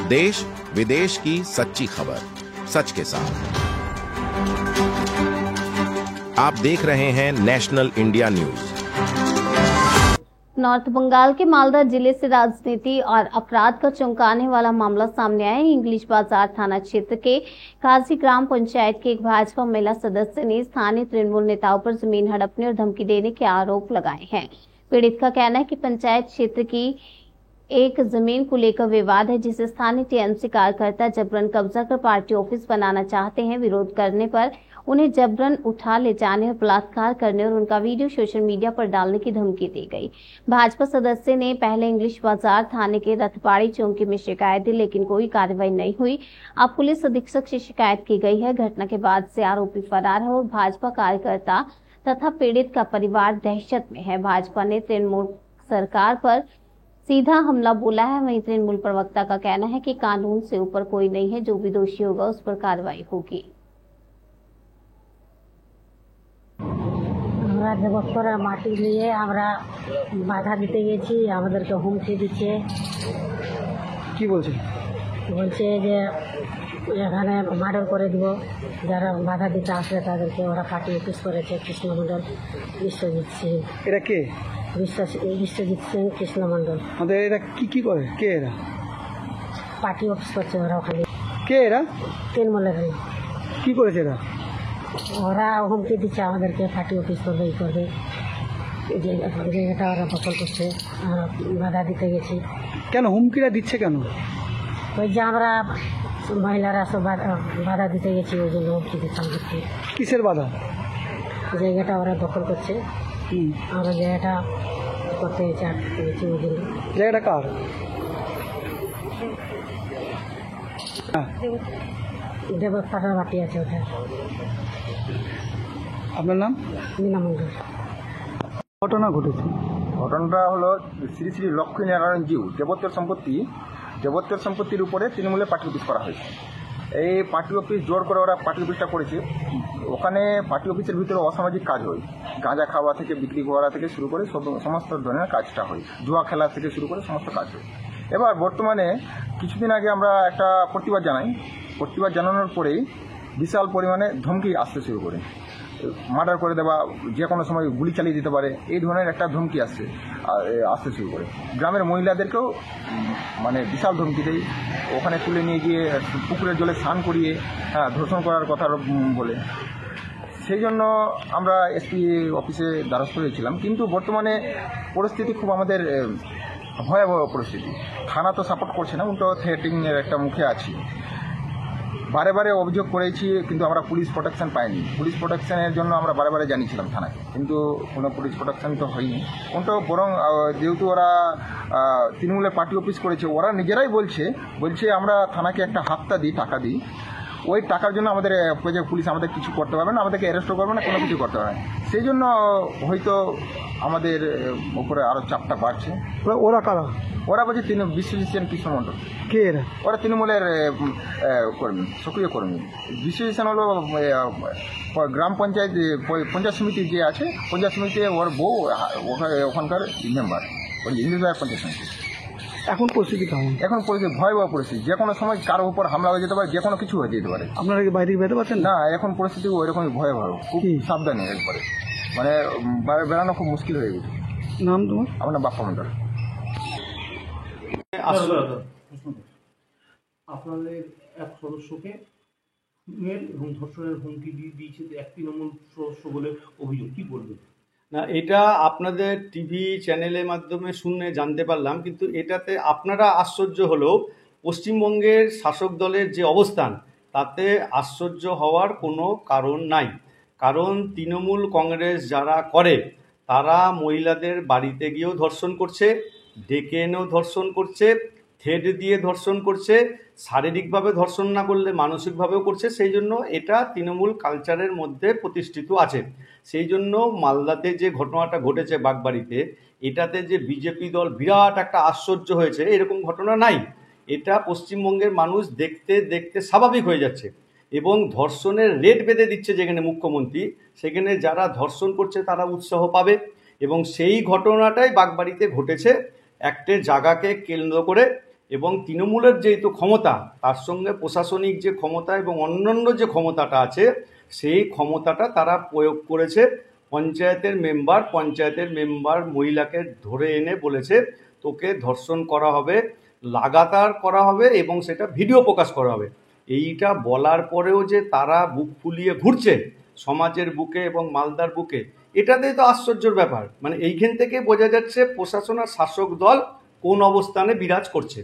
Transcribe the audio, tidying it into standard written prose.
देश विदेश की सच्ची खबर सच के साथ। आप देख रहे हैं national India news. North Bengal के मालदा जिले से राजनीति और अपराध का चौंकाने वाला मामला सामने आया है। इंग्लिश बाजार थाना क्षेत्र के काजी ग्राम पंचायत के एक भाजपा महिला सदस्य ने स्थानीय तृणमूल नेताओं पर जमीन हड़पने और धमकी देने के आरोप लगाए हैं। पीड़ित का कहना है कि पंचायत क्षेत्र की एक जमीन को लेकर विवाद है, जिसे स्थानीय टीएमसी कार्यकर्ता जबरन कब्जा कर पार्टी ऑफिस बनाना चाहते हैं। विरोध करने पर उन्हें जबरन उठा ले जाने और बलात्कार करने और उनका वीडियो सोशल मीडिया पर डालने की धमकी दी गई। भाजपा सदस्य ने पहले इंग्लिश बाजार थाने के रथपाड़ी चौकी में शिकायत दी, लेकिन कोई कार्रवाई नहीं हुई। अब पुलिस अधीक्षक से शिकायत की गई है। घटना के बाद से आरोपी फरार है और भाजपा कार्यकर्ता तथा पीड़ित का परिवार दहशत में है। भाजपा ने तृणमूल सरकार पर सीधा हमला बोला है। वहीं तृणमूल प्रवक्ता का कहना है कि कानून से ऊपर कोई नहीं है, जो भी दोषी होगा उस पर कार्रवाई होगी। আমরা দেবত্তরা মাটি নিয়ে আমরা বাধা দিতে গেছি, আমাদেরকে হুমকি দিচ্ছে। কি বলছে? বলছে যে এখানে মার্ডার করে দিব, যারা বাধা দিতে আসবে তাদেরকে ওরা পার্টি অফিস করেছে। কৃষ্ণমণ্ডল বিশ্বজিৎ সিং। এরা কে? বিশ্বজিৎ সিং কৃষ্ণমণ্ডল। আমাদের এরা কি করে? কে এরা? পার্টি অফিস করছে ওরা ওখানে। কে এরা? তৃণমূলের। কি করেছে এরা? ওরা হুমকি দিচ্ছে আমাদেরকে, পার্টি অফিস করবে, এই করবে। জায়গাটা ওরা দখল করছে, আমরা বাধা দিতে গেছি। কেন হুমকিটা দিচ্ছে কেন? ওই যে আমরা মহিলারা সব বাধা দিতে গেছি, ওই জন্য হুমকি দিচ্ছে আমাদেরকে। কিসের বাধা? জায়গাটা ওরা দখল করছে, আমরা জায়গাটা করতে গেছি ওই জন্য। জায়গাটা কার? দেবতার বাটি আছে ওটা। আপনার নাম? মীনা মন্ডল। ঘটনা ঘটেছে, ঘটনাটা হলো শ্রী শ্রী লক্ষ্মীনারায়ণ জিউ দেবত্বের সম্পত্তির উপরে তৃণমূলের পার্টি অফিস করা হয়েছে। এই পার্টি অফিস জোর করে ওরা পার্টি অফিসটা করেছে। ওখানে পার্টি অফিসের ভিতরে অসামাজিক কাজ হয়, গাঁজা খাওয়া থেকে বিক্রি করা থেকে শুরু করে সমস্ত ধরনের কাজটা হয়, জুয়া খেলা থেকে শুরু করে সমস্ত কাজ হয়। এবার বর্তমানে কিছুদিন আগে আমরা একটা প্রতিবাদ জানানোর পরেই বিশাল পরিমাণে ধমকি আসতে শুরু করে, মার্ডার করে দেওয়া, যে কোনো সময় গুলি চালিয়ে দিতে পারে, এই ধরনের একটা ধমকি আসতে শুরু করে। গ্রামের মহিলাদেরকেও মানে বিশাল ধমকি দেয়, ওখানে তুলে নিয়ে গিয়ে পুকুরের জলে স্নান করিয়ে ধর্ষণ করার কথা বলে। সেই জন্য আমরা এসপি অফিসে দ্বারস্থ হয়েছিলাম। কিন্তু বর্তমানে পরিস্থিতি খুব আমাদের ভয়াবহ পরিস্থিতি। থানা তো সাপোর্ট করছে না, উল্টো থ্রেটিংয়ের একটা মুখে আছি। বারে অভিযোগ করেছি, কিন্তু আমরা পুলিশ প্রোটেকশন পাইনি। পুলিশ প্রোটেকশনের জন্য আমরা বারে জানিয়েছিলাম থানাকে, কিন্তু কোনো পুলিশ প্রোটেকশন তো হয়নি। উল্টো বরং যেহেতু ওরা তৃণমূলের পার্টি অফিস করেছে, ওরা নিজেরাই বলছে আমরা থানাকে একটা হাপ্তা দিই, টাকা দিই, ওই টাকার জন্য আমাদের পুলিশ আমাদের কিছু করতে পারবে না, আমাদেরকে অ্যারেস্টও করবে না, কোনো কিছু করতে পারবে না। সেই জন্য হয়তো আমাদের উপরে আরও চাপটা বাড়ছে। ওরা কারা? ওরা বলছে বিশ্বজিৎ সেন কৃষ্ণমণ্ডল। কে এরা? ওরা তৃণমূলের কর্মী, সক্রিয় কর্মী। বিশ্বজিৎ সেন হলো গ্রাম পঞ্চায়েত সমিতি যে আছে, পঞ্চায়েত সমিতি ওর বউ ওখানকার মেম্বার, ওই ইংলিশ পঞ্চায়েত সমিতি। এখন পরিস্থিতি কেমন? এখন পরিস্থিতি ভয়াবহ পরিস্থিতি, যে কোনো সময় কারো উপর হামলা হয়ে যেতে পারে, যে কোনো কিছু হয়ে যেতে পারে। আপনারা কি বাইরে বেরোতে পারছেন না? এখন পরিস্থিতি ওইরকমই ভয়াবহ, খুব সাবধানে একবারে, মানে বেড়ানো খুব মুশকিল হয়ে গেছে। নাম তোমার? আমার নাম বাপ্পা মন্ডল। আপনাদের এক সদস্যকে এবং ধর্ষণের হুমকি দিয়েছে এক তৃণমূল সদস্য বলে অভিযোগ, কি বলবেন? না, এটা আপনাদের টিভি চ্যানেলের মাধ্যমে শুনে জানতে পারলাম, কিন্তু এটাতে আপনারা আশ্চর্য হলেও পশ্চিমবঙ্গের শাসক দলের যে অবস্থান, তাতে আশ্চর্য হওয়ার কোনো কারণ নাই। কারণ তৃণমূল কংগ্রেস যারা করে, তারা মহিলাদের বাড়িতে গিয়েও ধর্ষণ করছে, ডেকে এনেও ধর্ষণ করছে, থ্রেড দিয়ে ধর্ষণ করছে, শারীরিকভাবে ধর্ষণ না করলে মানসিকভাবেও করছে। সেই জন্য এটা তৃণমূল কালচারের মধ্যে প্রতিষ্ঠিত আছে। সেই জন্য মালদাতে যে ঘটনাটা ঘটেছে বাগবাড়িতে, এটাতে যে বিজেপি দল বিরাট একটা আশ্চর্য হয়েছে, এরকম ঘটনা নাই। এটা পশ্চিমবঙ্গের মানুষ দেখতে দেখতে স্বাভাবিক হয়ে যাচ্ছে এবং ধর্ষণের রেট বেঁধে দিচ্ছে। যেখানে মুখ্যমন্ত্রী, সেখানে যারা ধর্ষণ করছে তারা উৎসাহ পাবে। এবং সেই ঘটনাটাই বাগবাড়িতে ঘটেছে, একটা জায়গাকে কেন্দ্র করে এবং তৃণমূলের যেহেতু ক্ষমতা, তার সঙ্গে প্রশাসনিক যে ক্ষমতা এবং অন্যান্য যে ক্ষমতাটা আছে, সেই ক্ষমতাটা তারা প্রয়োগ করেছে। পঞ্চায়েতের মেম্বার মহিলাকে ধরে এনে বলেছে তোকে ধর্ষণ করা হবে, লাগাতার করা হবে এবং সেটা ভিডিও প্রকাশ করা হবে। এইটা বলার পরেও যে তারা বুক ফুলিয়ে ঘুরছে সমাজের বুকে এবং মালদার বুকে, এটাতেই তো আশ্চর্যের ব্যাপার। মানে এইখান থেকে বোঝা যাচ্ছে প্রশাসন আর শাসক দল কোন অবস্থানে বিরাজ করছে।